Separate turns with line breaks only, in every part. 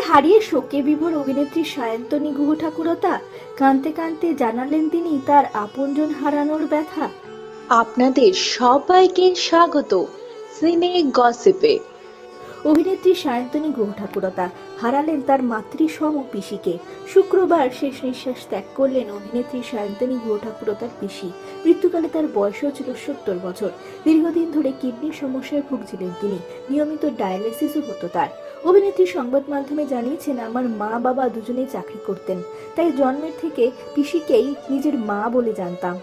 হারিয়ে শোকে বিভোর অভিনেত্রী সায়ন্তনী গুহ ঠাকুরতা কাঁদতে কাঁদতে জানালেন তিনি তার আপনজন হারানোর ব্যথা।
আপনাদের সবাইকে স্বাগত সিনে গসিপে।
অভিনেত্রী সায়ন্তনী গুহ ঠাকুরতা হারালেন তার মাতৃসম পিসিকে। শুক্রবার শেষ নিঃশ্বাস ত্যাগ করলেন অভিনেত্রী সায়ন্তনী গুহ ঠাকুরতার পিসি। মৃত্যুকালে তার বয়সও ছিল ৭০ বছর। দীর্ঘদিন ধরে কিডনির সমস্যায় ভুগছিলেন তিনি। নিয়মিত ডায়ালিসিসও হতো তার। অভিনেত্রী সংবাদ মাধ্যমে জানিয়েছেন, আমার মা বাবা দুজনেই চাকরি করতেন, তাই জন্মের থেকে পিসিকেই নিজের মা বলে জানতাম।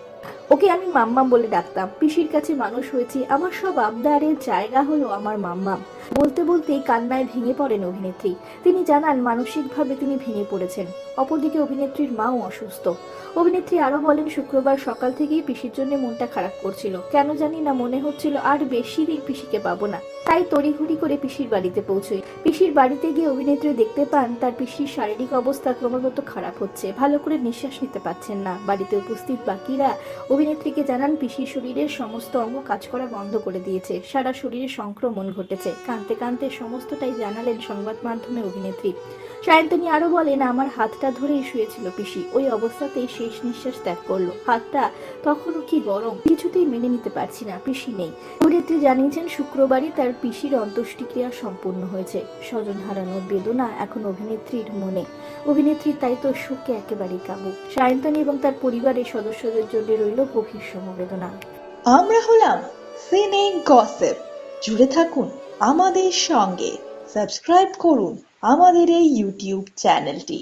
ওকে আমি মাম্মাম বলে ডাকতাম। পিসির কাছে মানুষ হয়েছি, আমার সব আবদারের জায়গা হলো আমার মাম্মাম। বলতে বলতেই কান্নায় ভেঙে পড়েন অভিনেত্রী। তিনি জানান মানসিকভাবে তিনি ভেঙে পড়েছেন। অপরদিকে অভিনেত্রীর মাও অসুস্থ। অভিনেত্রী আরো বলেন, শুক্রবার সকাল থেকেই পিসির জন্য মনটা খারাপ করছিল। কেন জানি না, মনে হচ্ছিল আর বেশি দিন পিসিকে পাবো না। তাই তড়িঘড়ি করে পিসির বাড়িতে পৌঁছই। পিসির বাড়িতে গিয়ে অভিনেত্রী দেখতে পান তার পিসির শারীরিক অবস্থা ক্রমাগত খারাপ হচ্ছে, ভালো করে নিঃশ্বাস নিতে পারছেন না। বাড়িতে উপস্থিত বাকিরা অভিনেত্রীকে জানান পিসির শরীরের সমস্ত অঙ্গ কাজ করা বন্ধ করে দিয়েছে, সারা শরীরে সংক্রমণ ঘটেছে। কাঁদতে কাঁদতে সমস্তটাই জানালেন সংবাদ মাধ্যমে অভিনেত্রী। সায়ন্তনী আরো বলেন, আমার হাতটা ধরেই শুয়েছিল পিসি, ওই অবস্থাতেই শেষ নিঃশ্বাস ত্যাগ করলো। হাতটা তখনও কি গরম, কিছুতেই মেনে নিতে পারছি না, পিসি নেই। অভিনেত্রী জানিয়েছেন, শুক্রবারই তার পিসির অন্ত্যেষ্টিক্রিয়া সম্পূর্ণ হয়েছে। স্বজন হারানোর বেদনা এখন অভিনেত্রীর মনে। অভিনেত্রী তাই তো শোকে একেবারেই কাবু। সায়ন্তনী এবং তার পরিবারের সদস্যদের জন্য রইল গভীর সমবেদনা।
আমরা হলাম সিনে গসিপ। জুড়ে থাকুন আমাদের সঙ্গে, সাবস্ক্রাইব করুন আমাদের এই ইউটিউব চ্যানেলটি।